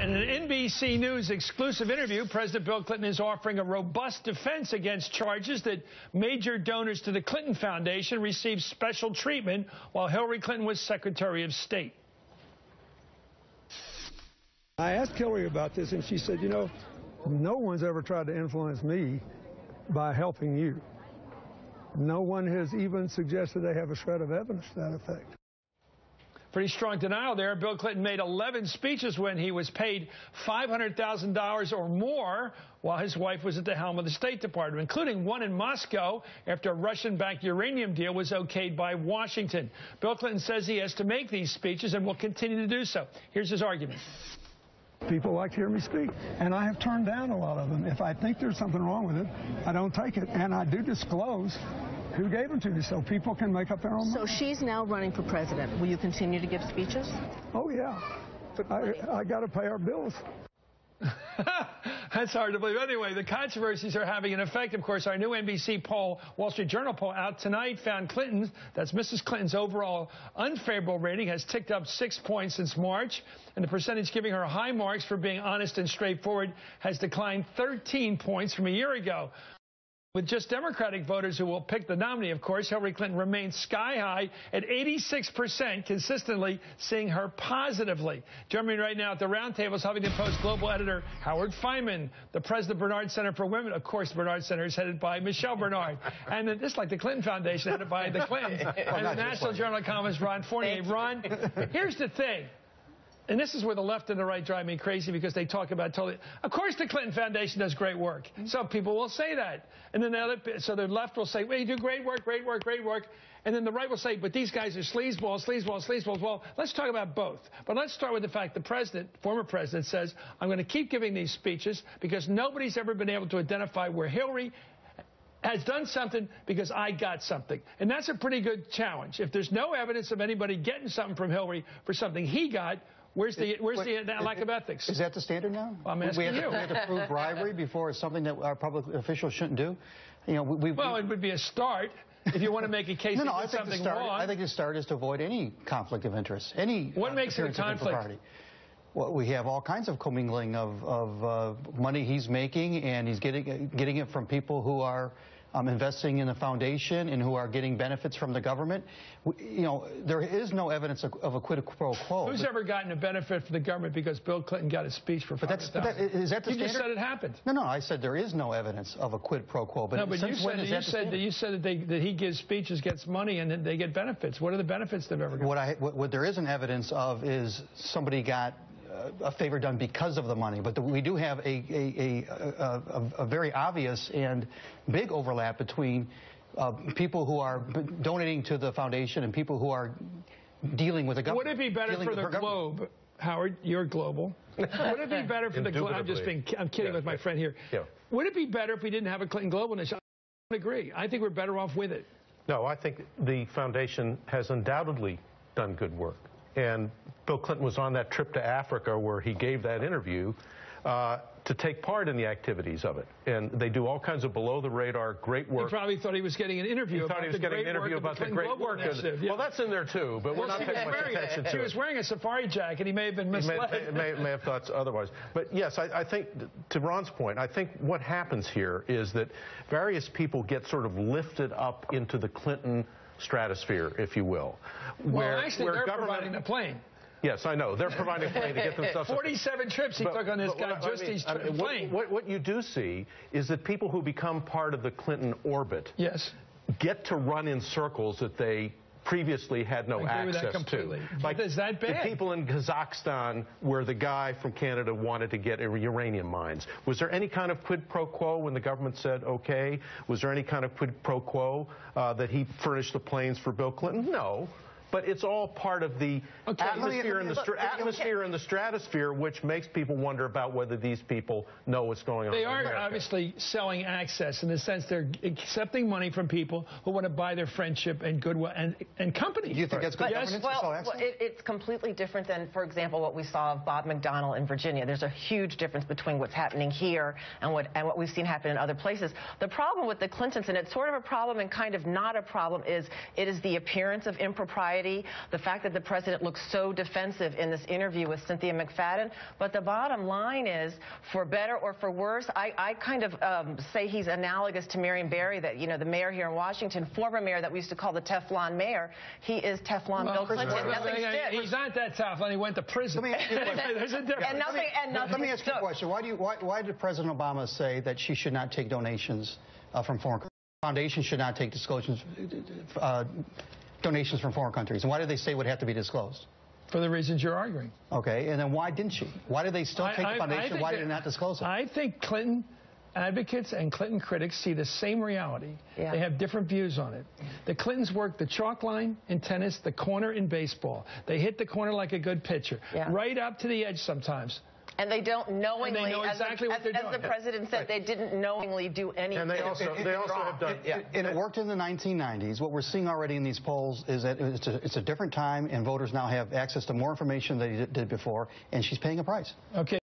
In an NBC News exclusive interview, President Bill Clinton is offering a robust defense against charges that major donors to the Clinton Foundation received special treatment while Hillary Clinton was Secretary of State. I asked Hillary about this, and she said, you know, no one's ever tried to influence me by helping you. No one has even suggested they have a shred of evidence to that effect. Pretty strong denial there. Bill Clinton made 11 speeches when he was paid $500,000 or more while his wife was at the helm of the State Department, including one in Moscow after a Russian-backed uranium deal was okayed by Washington. Bill Clinton says he has to make these speeches and will continue to do so. Here's his argument. People like to hear me speak, and I have turned down a lot of them. If I think there's something wrong with it, I don't take it, and I do disclose who gave them to me so people can make up their own mind. So she's now running for president. Will you continue to give speeches? Oh, yeah. I got to pay our bills. That's hard to believe. Anyway, the controversies are having an effect. Of course, our new NBC poll, Wall Street Journal poll out tonight found Clinton, that's Mrs. Clinton's overall unfavorable rating has ticked up 6 points since March, and the percentage giving her high marks for being honest and straightforward has declined 13 points from a year ago. With just Democratic voters who will pick the nominee, of course, Hillary Clinton remains sky high at 86%, consistently seeing her positively. Joining me right now at the roundtable is Huffington Post global editor Howard Feynman, the president of Bernard Center for Women. Of course, Bernard Center is headed by Michelle Bernard. And then this, like the Clinton Foundation, headed by the Clintons. And the National Journal economist Ron Fournier. Ron, here's the thing. And this is where the left and the right drive me crazy because they talk about totally. Of course, the Clinton Foundation does great work. Some people will say that. And then the left will say, well, you do great work, great work, great work. And then the right will say, but these guys are sleazeballs, sleazeballs, sleazeballs. Well, let's talk about both. But let's start with the fact the president, former president, says, I'm going to keep giving these speeches because nobody's ever been able to identify where Hillary has done something because I got something. And that's a pretty good challenge. If there's no evidence of anybody getting something from Hillary for something he got, where's the lack of ethics? Is that the standard now? Well, I'm asking you. We have to prove bribery before it's something that our public officials shouldn't do? You know, well, it would be a start if you want to make a case that did something wrong. I think the start is to avoid any conflict of interest. What makes it a conflict? Well, we have all kinds of commingling of money he's making, and he's getting it from people who are investing in the foundation and who are getting benefits from the government. You know, there is no evidence of a quid pro quo. Who's ever gotten a benefit from the government because Bill Clinton got a speech for $500,000? Is that the standard? You just said it happened. No, I said there is no evidence of a quid pro quo. But no, but you said that he gives speeches, gets money, and then they get benefits. What are the benefits they've ever got? What there isn't evidence of is somebody got a favor done because of the money, but we do have a very obvious and big overlap between people who are donating to the foundation and people who are dealing with the government. Would it be better for the Globe, Howard? You're global. Would it be better for the Globe? I'm kidding with my friend here. Yeah. Would it be better if we didn't have a Clinton Globe initiative? I don't agree. I think we're better off with it. No, I think the foundation has undoubtedly done good work. And Bill Clinton was on that trip to Africa where he gave that interview to take part in the activities of it. And they do all kinds of below-the-radar great work. He probably thought he was getting an interview about the great work. Yeah. Well, that's in there, too, but we're not paying much attention to it. She was wearing a safari jacket. He may have been misled. May have thought otherwise. But, yes, I think, to Ron's point, I think what happens here is that various people get sort of lifted up into the Clinton stratosphere, if you will. Well, actually, they're providing the plane. Yes, I know. They're providing a plane to get themselves... 47 trips he took on this guy, just his plane. What you do see is that people who become part of the Clinton orbit get to run in circles that they previously had no access to. Like, is that bad? The people in Kazakhstan where the guy from Canada wanted to get uranium mines. Was there any kind of quid pro quo when the government said okay? Was there any kind of quid pro quo that he furnished the planes for Bill Clinton? No. But it's all part of the atmosphere in the stratosphere, which makes people wonder about whether these people know what's going on. They are obviously selling access in the sense they're accepting money from people who want to buy their friendship and goodwill and company. Do you think that's good governance? Well, it's completely different than, for example, what we saw of Bob McDonnell in Virginia. There's a huge difference between what's happening here and what we've seen happen in other places. The problem with the Clintons, and it's sort of a problem and kind of not a problem, is it is the appearance of impropriety society, the fact that the president looks so defensive in this interview with Cynthia McFadden. But the bottom line is, for better or for worse, I kind of say he's analogous to Marion Barry, that, you know, the mayor here in Washington, former mayor that we used to call the Teflon mayor. He is Teflon Bill Clinton. Nothing sticks. He's not that Teflon. He went to prison. Let me ask you a question. There's a difference. Let me ask you a question. Why did President Obama say that she should not take donations from foreign countries? Foundation should not take donations from foreign countries. And why did they say it would have to be disclosed? For the reasons you're arguing. Okay, and then why didn't she? Why did they still take the foundation? Why did they not disclose it? I think Clinton advocates and Clinton critics see the same reality. Yeah. They have different views on it. The Clintons work the chalk line in tennis, the corner in baseball. They hit the corner like a good pitcher, right up to the edge sometimes. And they don't knowingly, and they know exactly what they're doing. As the president said, they didn't knowingly do anything. And they also have done. And it worked in the 1990s. What we're seeing already in these polls is that it's a different time, and voters now have access to more information than they did before, and she's paying a price. Okay.